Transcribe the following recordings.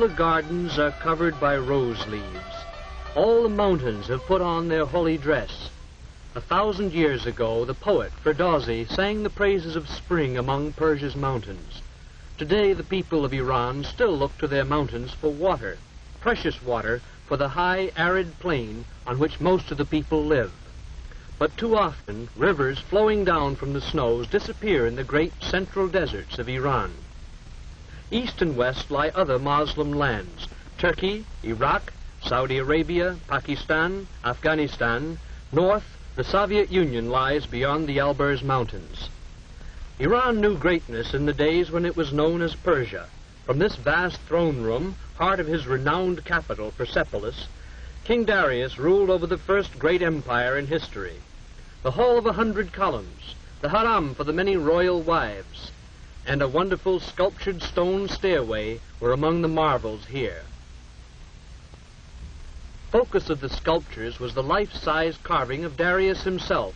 the gardens are covered by rose leaves. All the mountains have put on their holy dress. 1,000 years ago, the poet Ferdowsi sang the praises of spring among Persia's mountains. Today, the people of Iran still look to their mountains for water, precious water for the high, arid plain on which most of the people live. But too often, rivers flowing down from the snows disappear in the great central deserts of Iran. East and west lie other Muslim lands: Turkey, Iraq, Saudi Arabia, Pakistan, Afghanistan. North, the Soviet Union lies beyond the Alborz Mountains. Iran knew greatness in the days when it was known as Persia. From this vast throne room, heart of his renowned capital, Persepolis, King Darius ruled over the first great empire in history. The Hall of 100 Columns, the Haram for the many royal wives, and a wonderful sculptured stone stairway were among the marvels here. Focus of the sculptures was the life-size carving of Darius himself,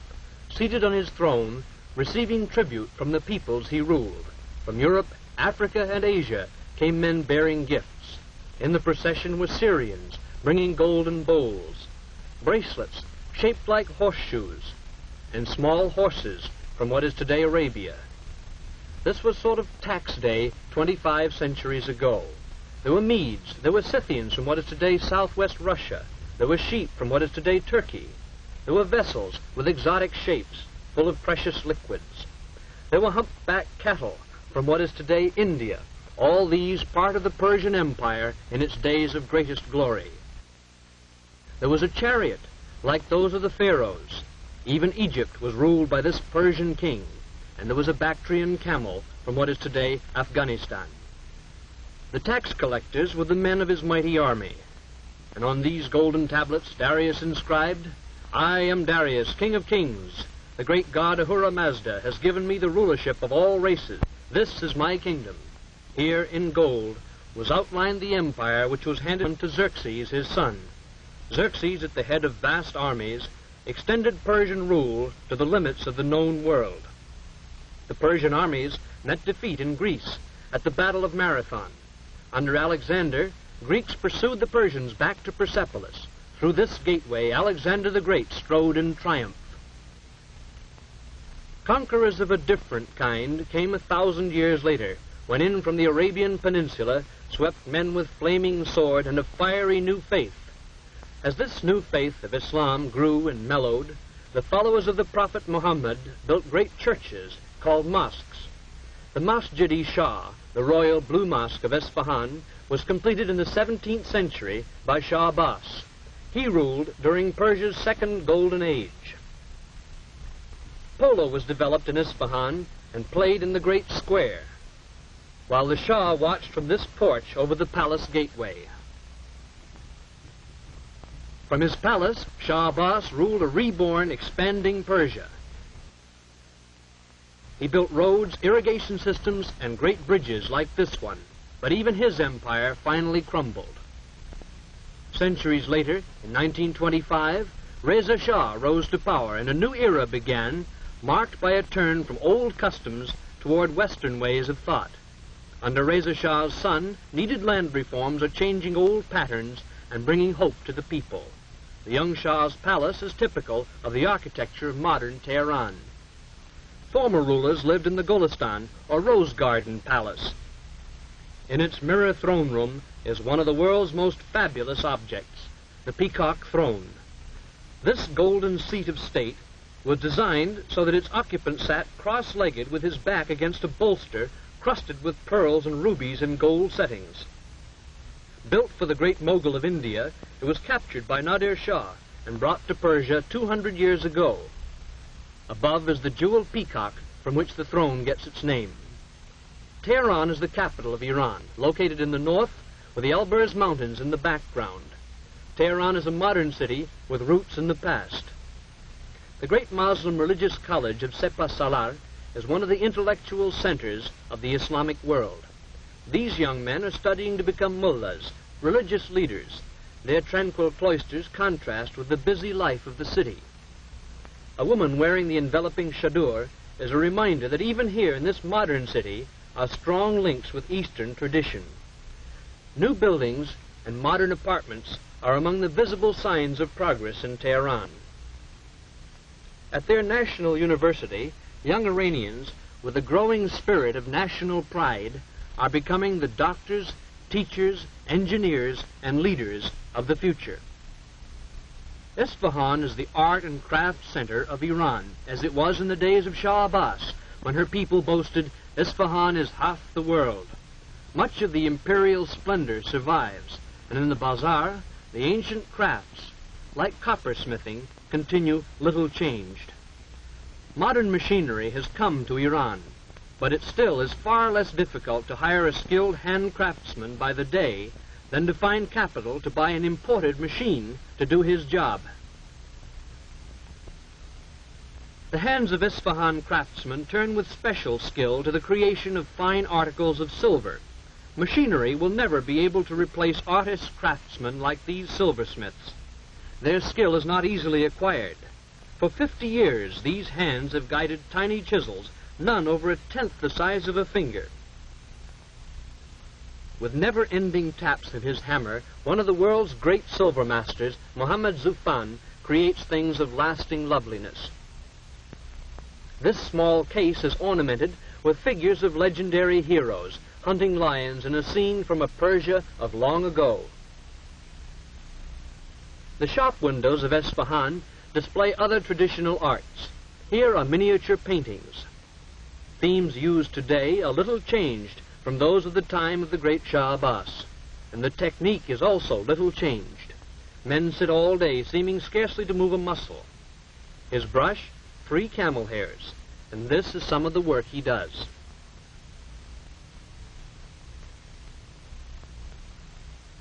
seated on his throne, receiving tribute from the peoples he ruled. From Europe, Africa, and Asia came men bearing gifts. In the procession were Syrians, bringing golden bowls, bracelets shaped like horseshoes, and small horses from what is today Arabia. This was sort of tax day 25 centuries ago. There were Medes, there were Scythians from what is today southwest Russia, there were sheep from what is today Turkey, there were vessels with exotic shapes, full of precious liquids. There were humpbacked cattle from what is today India, all these part of the Persian Empire in its days of greatest glory. There was a chariot, like those of the pharaohs. Even Egypt was ruled by this Persian king, and there was a Bactrian camel from what is today Afghanistan. The tax collectors were the men of his mighty army, and on these golden tablets Darius inscribed, "I am Darius, King of Kings. The great god Ahura Mazda has given me the rulership of all races. This is my kingdom." Here, in gold, was outlined the empire which was handed on to Xerxes, his son. Xerxes, at the head of vast armies, extended Persian rule to the limits of the known world. The Persian armies met defeat in Greece at the Battle of Marathon. Under Alexander, Greeks pursued the Persians back to Persepolis. Through this gateway, Alexander the Great strode in triumph. Conquerors of a different kind came 1,000 years later, when in from the Arabian Peninsula swept men with flaming sword and a fiery new faith. As this new faith of Islam grew and mellowed, the followers of the Prophet Muhammad built great churches called mosques. The Masjid-i-Shah, the royal blue mosque of Isfahan, was completed in the 17th century by Shah Abbas. He ruled during Persia's second golden age. Polo was developed in Isfahan and played in the great square, while the Shah watched from this porch over the palace gateway. From his palace, Shah Abbas ruled a reborn, expanding Persia. He built roads, irrigation systems, and great bridges like this one, but even his empire finally crumbled. Centuries later, in 1925, Reza Shah rose to power, and a new era began, marked by a turn from old customs toward Western ways of thought. Under Reza Shah's son, needed land reforms are changing old patterns and bringing hope to the people. The young Shah's palace is typical of the architecture of modern Tehran. Former rulers lived in the Golistan, or Rose Garden Palace. In its mirror throne room is one of the world's most fabulous objects, the Peacock Throne. This golden seat of state was designed so that its occupant sat cross-legged with his back against a bolster crusted with pearls and rubies in gold settings. Built for the great Mughal of India, it was captured by Nadir Shah and brought to Persia 200 years ago. Above is the jeweled peacock from which the throne gets its name. Tehran is the capital of Iran, located in the north with the Alborz Mountains in the background. Tehran is a modern city with roots in the past. The great Muslim religious college of Sepah Salar is one of the intellectual centers of the Islamic world. These young men are studying to become mullahs, religious leaders. Their tranquil cloisters contrast with the busy life of the city. A woman wearing the enveloping chador is a reminder that even here in this modern city are strong links with Eastern tradition. New buildings and modern apartments are among the visible signs of progress in Tehran. At their national university, young Iranians, with a growing spirit of national pride, are becoming the doctors, teachers, engineers, and leaders of the future. Isfahan is the art and craft center of Iran, as it was in the days of Shah Abbas, when her people boasted, "Isfahan is half the world." Much of the imperial splendor survives, and in the bazaar, the ancient crafts, like coppersmithing, continue little changed. Modern machinery has come to Iran, but it still is far less difficult to hire a skilled hand craftsman by the day than to find capital to buy an imported machine to do his job. The hands of Isfahan craftsmen turn with special skill to the creation of fine articles of silver. Machinery will never be able to replace artist craftsmen like these silversmiths. Their skill is not easily acquired. For 50 years, these hands have guided tiny chisels, none over a tenth the size of a finger. With never-ending taps of his hammer, one of the world's great silver masters, Mohammad Zufan, creates things of lasting loveliness. This small case is ornamented with figures of legendary heroes, hunting lions in a scene from a Persia of long ago. The shop windows of Isfahan display other traditional arts. Here are miniature paintings. Themes used today are little changed from those of the time of the great Shah Abbas, and the technique is also little changed. Men sit all day, seeming scarcely to move a muscle. His brush, 3 camel hairs, and this is some of the work he does.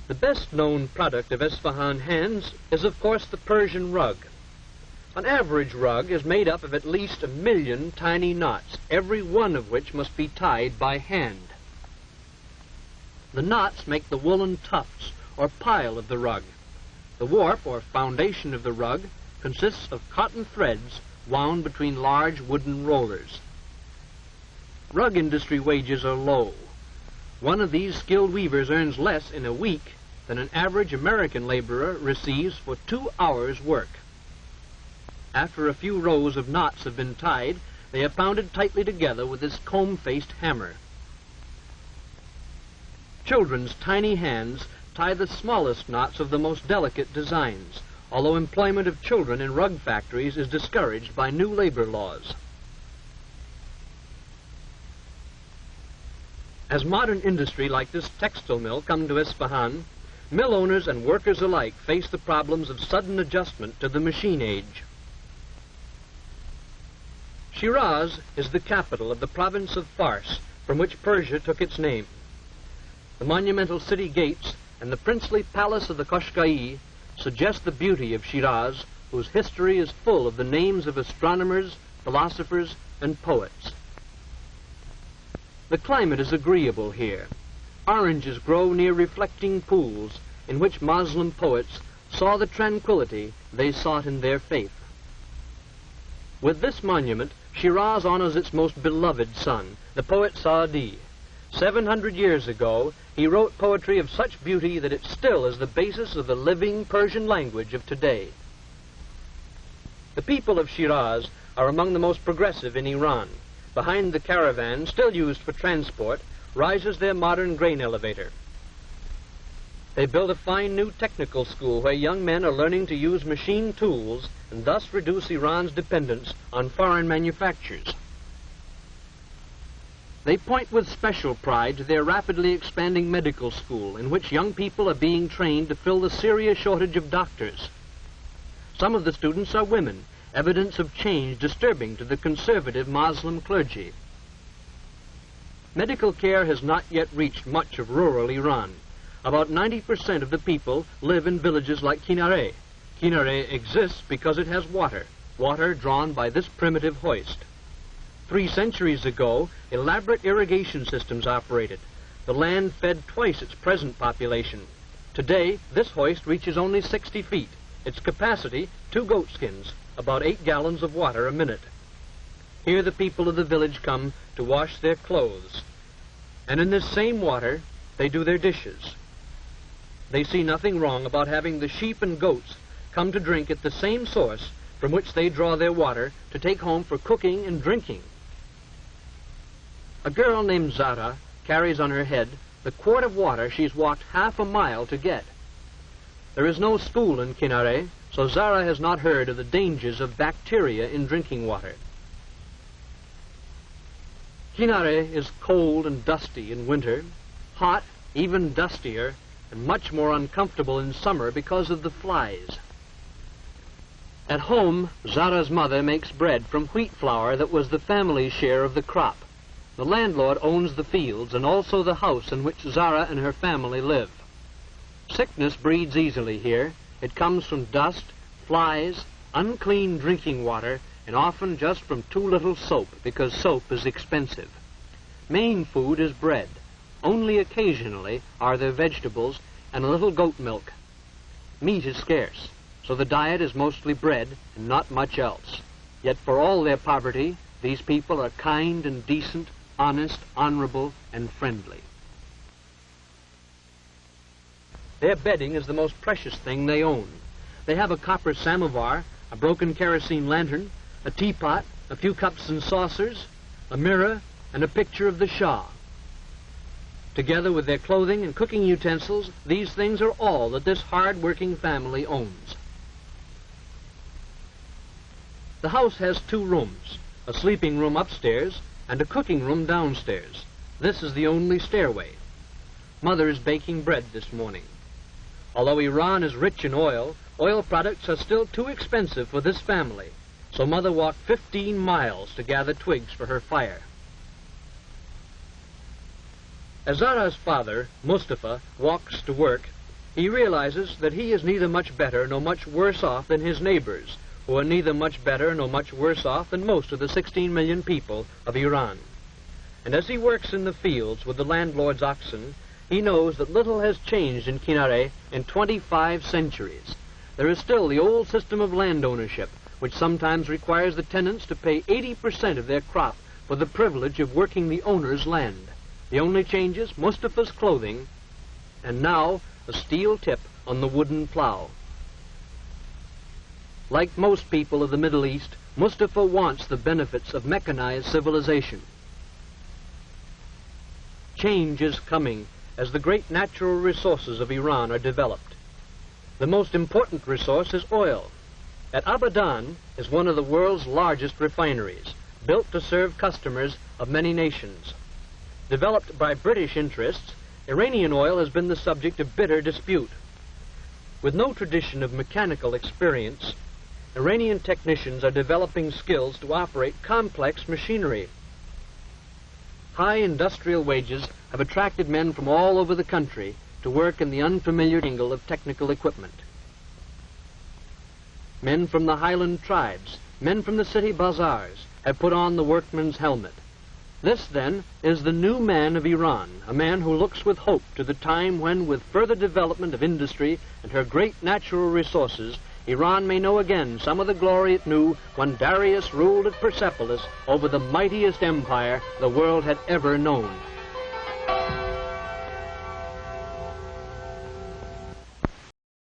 The best-known product of Isfahan hands is, of course, the Persian rug. An average rug is made up of at least 1 million tiny knots, every one of which must be tied by hand. The knots make the woolen tufts, or pile, of the rug. The warp, or foundation of the rug, consists of cotton threads wound between large wooden rollers. Rug industry wages are low. One of these skilled weavers earns less in a week than an average American laborer receives for 2 hours' work. After a few rows of knots have been tied, they are pounded tightly together with this comb-faced hammer. Children's tiny hands tie the smallest knots of the most delicate designs, although employment of children in rug factories is discouraged by new labor laws. As modern industry like this textile mill come to Isfahan, mill owners and workers alike face the problems of sudden adjustment to the machine age. Shiraz is the capital of the province of Fars, from which Persia took its name. The monumental city gates and the princely palace of the Qashqai suggest the beauty of Shiraz, whose history is full of the names of astronomers, philosophers, and poets. The climate is agreeable here. Oranges grow near reflecting pools in which Muslim poets saw the tranquility they sought in their faith. With this monument, Shiraz honors its most beloved son, the poet Saadi. 700 years ago, he wrote poetry of such beauty that it still is the basis of the living Persian language of today. The people of Shiraz are among the most progressive in Iran. Behind the caravan, still used for transport, rises their modern grain elevator. They built a fine new technical school where young men are learning to use machine tools and thus reduce Iran's dependence on foreign manufactures. They point with special pride to their rapidly expanding medical school, in which young people are being trained to fill the serious shortage of doctors. Some of the students are women, evidence of change disturbing to the conservative Muslim clergy. Medical care has not yet reached much of rural Iran. About 90% of the people live in villages like Kinare. Kinare exists because it has water drawn by this primitive hoist. 3 centuries ago, elaborate irrigation systems operated. The land fed twice its present population. Today, this hoist reaches only 60 feet. Its capacity, 2 goatskins, about 8 gallons of water a minute. Here the people of the village come to wash their clothes. And in this same water, they do their dishes. They see nothing wrong about having the sheep and goats come to drink at the same source from which they draw their water to take home for cooking and drinking. A girl named Zara carries on her head the quart of water she's walked half a mile to get. There is no school in Kinare, so Zara has not heard of the dangers of bacteria in drinking water. Kinare is cold and dusty in winter, hot, even dustier, and much more uncomfortable in summer because of the flies. At home, Zara's mother makes bread from wheat flour that was the family's share of the crop. The landlord owns the fields and also the house in which Zara and her family live. Sickness breeds easily here. It comes from dust, flies, unclean drinking water, and often just from too little soap, because soap is expensive. Main food is bread. Only occasionally are there vegetables and a little goat milk. Meat is scarce, so the diet is mostly bread and not much else. Yet for all their poverty, these people are kind and decent, honest, honorable, and friendly. Their bedding is the most precious thing they own. They have a copper samovar, a broken kerosene lantern, a teapot, a few cups and saucers, a mirror, and a picture of the Shah. Together with their clothing and cooking utensils, these things are all that this hard-working family owns. The house has 2 rooms, a sleeping room upstairs and a cooking room downstairs. This is the only stairway. Mother is baking bread this morning. Although Iran is rich in oil, oil products are still too expensive for this family, so Mother walked 15 miles to gather twigs for her fire. As Zara's father, Mustafa, walks to work, he realizes that he is neither much better nor much worse off than his neighbors, who are neither much better nor much worse off than most of the 16 million people of Iran. And as he works in the fields with the landlord's oxen, he knows that little has changed in Kinare in 25 centuries. There is still the old system of land ownership, which sometimes requires the tenants to pay 80% of their crop for the privilege of working the owner's land. The only change is Mustafa's clothing, and now a steel tip on the wooden plow. Like most people of the Middle East, Mustafa wants the benefits of mechanized civilization. Change is coming as the great natural resources of Iran are developed. The most important resource is oil. At Abadan is one of the world's largest refineries, built to serve customers of many nations. Developed by British interests, Iranian oil has been the subject of bitter dispute. With no tradition of mechanical experience, Iranian technicians are developing skills to operate complex machinery. High industrial wages have attracted men from all over the country to work in the unfamiliar angle of technical equipment. Men from the highland tribes, men from the city bazaars, have put on the workman's helmet. This, then, is the new man of Iran, a man who looks with hope to the time when, with further development of industry and her great natural resources, Iran may know again some of the glory it knew when Darius ruled at Persepolis over the mightiest empire the world had ever known.